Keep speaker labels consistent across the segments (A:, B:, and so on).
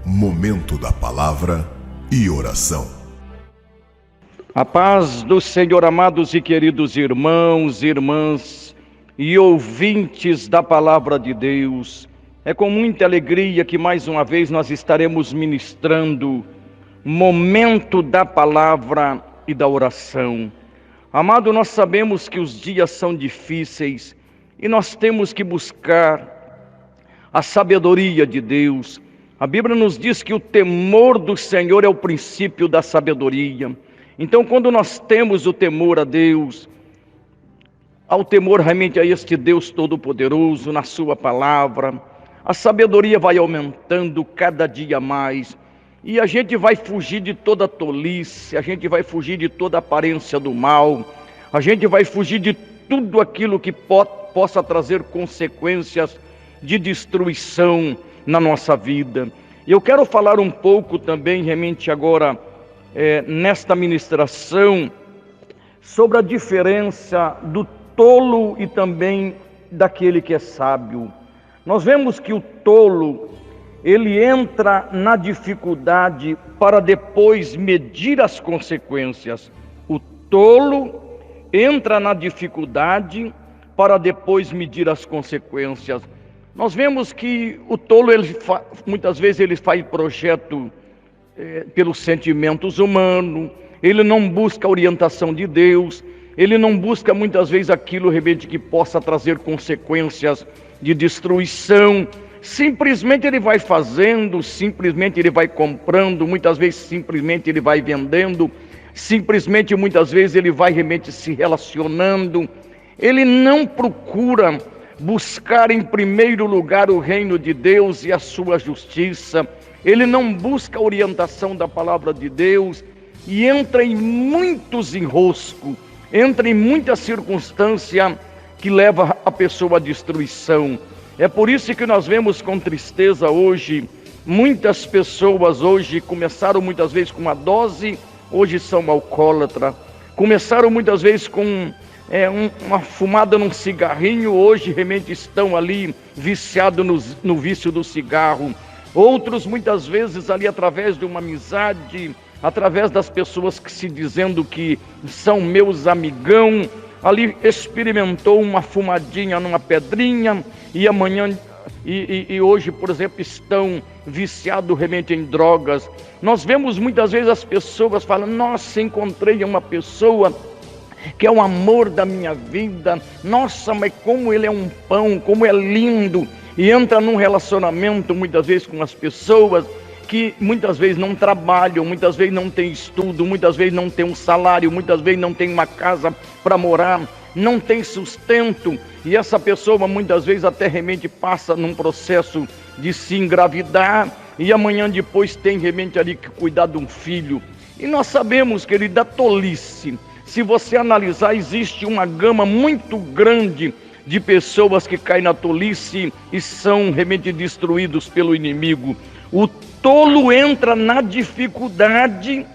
A: Momento da palavra e oração.
B: A paz do Senhor, amados e queridos irmãos, irmãs e ouvintes da palavra de Deus. É com muita alegria que mais uma vez nós estaremos ministrando momento da palavra e da oração. Amado, nós sabemos que os dias são difíceis e nós temos que buscar a sabedoria de Deus. A Bíblia nos diz que o temor do Senhor é o princípio da sabedoria. Então, quando nós temos o temor a Deus, ao temor realmente a este Deus Todo-Poderoso, na sua palavra, a sabedoria vai aumentando cada dia mais. E a gente vai fugir de toda tolice, a gente vai fugir de toda aparência do mal, a gente vai fugir de tudo aquilo que possa trazer consequências de destruição na nossa vida. E eu quero falar um pouco também, realmente agora, nesta ministração, sobre a diferença do tolo e também daquele que é sábio. Nós vemos que o tolo, ele entra na dificuldade para depois medir as consequências. O tolo entra na dificuldade para depois medir as consequências. Nós vemos que o tolo, muitas vezes ele faz projeto pelos sentimentos humanos, ele não busca a orientação de Deus, ele não busca muitas vezes aquilo realmente que possa trazer consequências de destruição. Simplesmente ele vai fazendo, simplesmente ele vai comprando, muitas vezes simplesmente ele vai vendendo, simplesmente muitas vezes ele vai realmente se relacionando. Ele não procura buscar em primeiro lugar o reino de Deus e a sua justiça. Ele não busca a orientação da palavra de Deus e entra em muitos enroscos, entra em muita circunstância que leva a pessoa à destruição. É por isso que nós vemos com tristeza hoje, muitas pessoas hoje começaram muitas vezes com uma dose, hoje são alcoólatras. Começaram muitas vezes com uma fumada num cigarrinho, hoje realmente estão ali viciados no vício do cigarro. Outros muitas vezes ali através de uma amizade, através das pessoas que se dizendo que são meus amigão, ali experimentou uma fumadinha numa pedrinha e amanhã e hoje, por exemplo, estão viciados realmente em drogas. Nós vemos muitas vezes as pessoas falando: nossa, encontrei uma pessoa que é o amor da minha vida, nossa, mas como ele é um pão, como é lindo. E entra num relacionamento muitas vezes com as pessoas que muitas vezes não trabalham, muitas vezes não tem estudo, muitas vezes não tem um salário, muitas vezes não tem uma casa para morar, não tem sustento, e essa pessoa muitas vezes até realmente passa num processo de se engravidar, e amanhã depois tem realmente ali que cuidar de um filho. E nós sabemos, querido, da tolice, se você analisar, existe uma gama muito grande de pessoas que caem na tolice e são realmente destruídos pelo inimigo. O tolo entra na dificuldade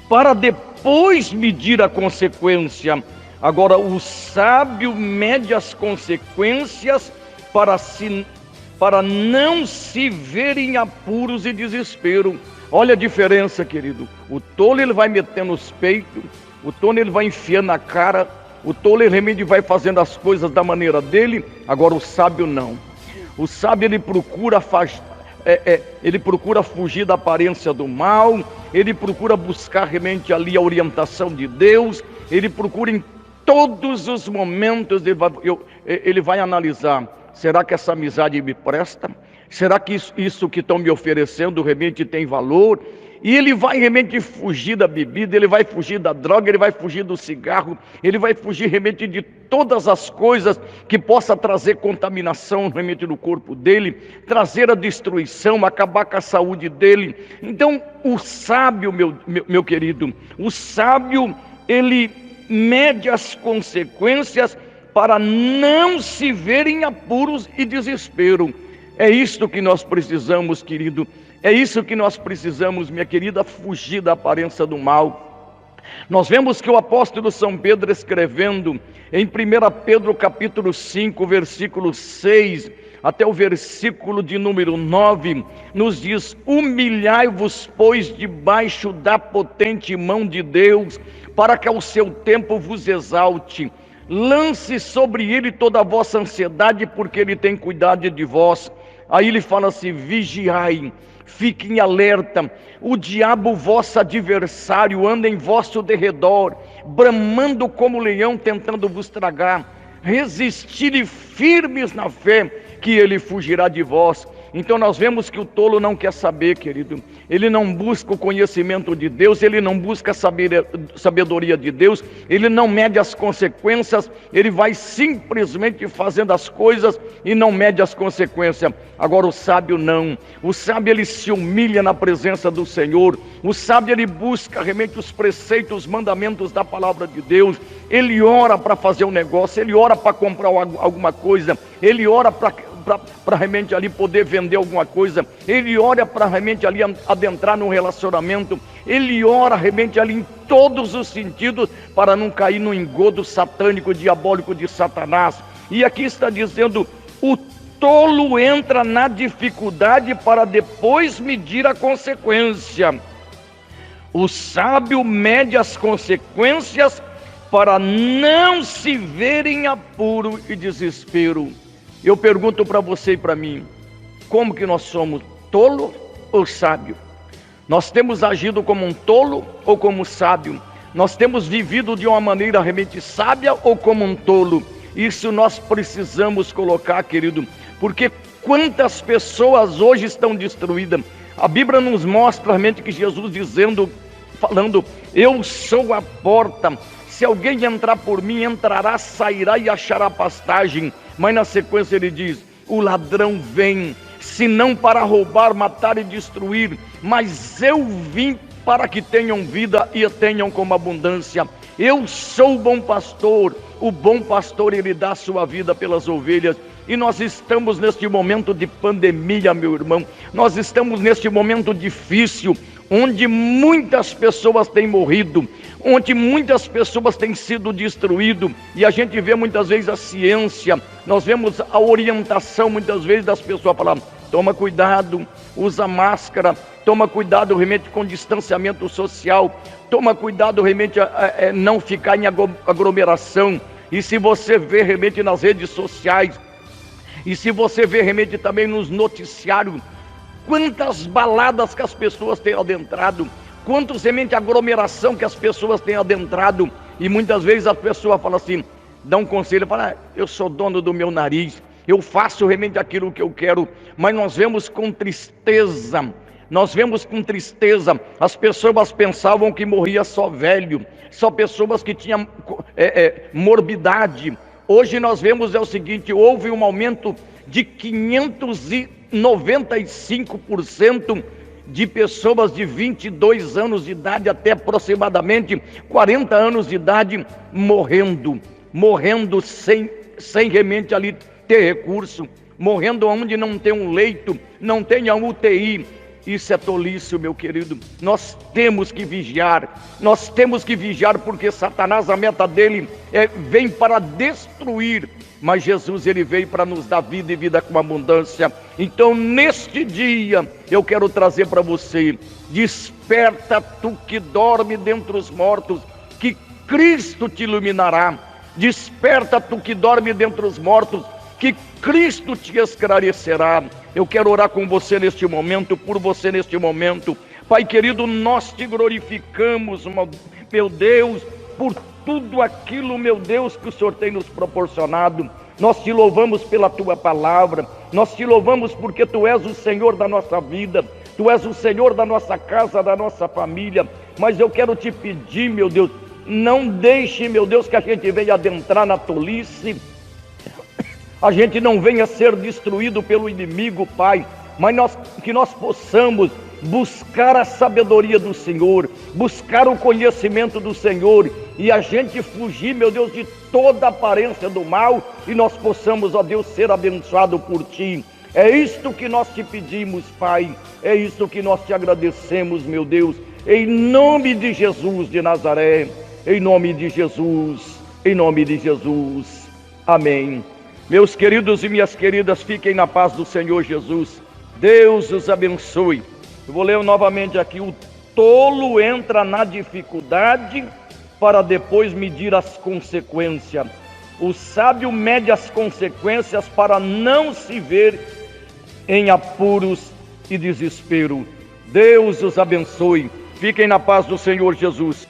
B: para depois medir a consequência. Agora, o sábio mede as consequências para não se ver em apuros e desespero. Olha a diferença, querido. O tolo ele vai metendo os peitos, o tolo ele vai enfiando na cara, o tolo ele realmente vai fazendo as coisas da maneira dele. Agora o sábio não. O sábio ele procura fugir da aparência do mal, ele procura buscar realmente ali a orientação de Deus, ele procura em todos os momentos, ele vai analisar: será que essa amizade me presta? Será que isso que estão me oferecendo realmente tem valor? E ele vai realmente fugir da bebida, ele vai fugir da droga, ele vai fugir do cigarro, ele vai fugir realmente de todas as coisas que possa trazer contaminação realmente no corpo dele, trazer a destruição, acabar com a saúde dele. Então, o sábio, meu querido, o sábio, ele mede as consequências para não se ver em apuros e desespero. É isto que nós precisamos, querido. É isso que nós precisamos, minha querida, fugir da aparência do mal. Nós vemos que o apóstolo São Pedro, escrevendo em 1 Pedro capítulo 5, versículo 6, até o versículo de número 9, nos diz: humilhai-vos, pois, debaixo da potente mão de Deus, para que ao seu tempo vos exalte. Lance sobre ele toda a vossa ansiedade, porque ele tem cuidado de vós. Aí ele fala assim: vigiai, fiquem alerta. O diabo, vosso adversário, anda em vosso derredor, bramando como leão, tentando vos tragar. Resistirem firmes na fé, que ele fugirá de vós. Então nós vemos que o tolo não quer saber, querido. Ele não busca o conhecimento de Deus, ele não busca a sabedoria de Deus, ele não mede as consequências, ele vai simplesmente fazendo as coisas e não mede as consequências. Agora o sábio não. O sábio, ele se humilha na presença do Senhor. O sábio, ele busca realmente os preceitos, os mandamentos da palavra de Deus. Ele ora para fazer um negócio, ele ora para comprar alguma coisa, ele ora para realmente ali poder vender alguma coisa, ele ora para realmente ali adentrar num relacionamento, ele ora realmente ali em todos os sentidos, para não cair no engodo satânico, diabólico de Satanás. E aqui está dizendo: o tolo entra na dificuldade para depois medir a consequência. O sábio mede as consequências para não se ver em apuro e desespero. Eu pergunto para você e para mim: como que nós somos, tolo ou sábio? Nós temos agido como um tolo ou como sábio? Nós temos vivido de uma maneira realmente sábia ou como um tolo? Isso nós precisamos colocar, querido, porque quantas pessoas hoje estão destruídas. A Bíblia nos mostra realmente que Jesus falando: eu sou a porta, se alguém entrar por mim, entrará, sairá e achará pastagem. Mas na sequência ele diz: o ladrão vem, senão para roubar, matar e destruir, mas eu vim para que tenham vida e a tenham com abundância. Eu sou o bom pastor ele dá a sua vida pelas ovelhas. E nós estamos neste momento de pandemia, meu irmão, nós estamos neste momento difícil, onde muitas pessoas têm morrido, onde muitas pessoas têm sido destruídas, e a gente vê muitas vezes a ciência, nós vemos a orientação muitas vezes das pessoas falando: toma cuidado, usa máscara, toma cuidado realmente com distanciamento social, toma cuidado realmente não ficar em aglomeração. E se você vê realmente nas redes sociais, e se você vê realmente também nos noticiários, quantas baladas que as pessoas têm adentrado, quantos realmente aglomeração que as pessoas têm adentrado, e muitas vezes a pessoa fala assim, dá um conselho, fala: eu sou dono do meu nariz, eu faço realmente aquilo que eu quero. Mas nós vemos com tristeza, as pessoas pensavam que morria só velho, só pessoas que tinham morbidade. Hoje nós vemos o seguinte: houve um aumento de 595% de pessoas de 22 anos de idade até aproximadamente 40 anos de idade morrendo sem realmente ali ter recurso, morrendo onde não tem um leito, não tem a UTI. Isso é tolice, meu querido. Nós temos que vigiar, porque Satanás, a meta dele vem para destruir, mas Jesus, ele veio para nos dar vida e vida com abundância. Então neste dia eu quero trazer para você: desperta tu que dorme dentre os mortos, que Cristo te iluminará. Desperta tu que dorme dentre os mortos, que Cristo te esclarecerá. Eu quero orar com você neste momento, por você neste momento. Pai querido, nós te glorificamos, meu Deus, por tudo aquilo, meu Deus, que o Senhor tem nos proporcionado. Nós te louvamos pela tua palavra, nós te louvamos porque tu és o Senhor da nossa vida, tu és o Senhor da nossa casa, da nossa família. Mas eu quero te pedir, meu Deus, não deixe, meu Deus, que a gente venha adentrar na tolice, a gente não venha ser destruído pelo inimigo, Pai, mas que nós possamos buscar a sabedoria do Senhor, buscar o conhecimento do Senhor, e a gente fugir, meu Deus, de toda aparência do mal, e nós possamos, ó Deus, ser abençoado por Ti. É isto que nós te pedimos, Pai, é isto que nós te agradecemos, meu Deus, em nome de Jesus de Nazaré, em nome de Jesus, amém. Meus queridos e minhas queridas, fiquem na paz do Senhor Jesus. Deus os abençoe. Eu vou ler novamente aqui: o tolo entra na dificuldade para depois medir as consequências. O sábio mede as consequências para não se ver em apuros e desespero. Deus os abençoe. Fiquem na paz do Senhor Jesus.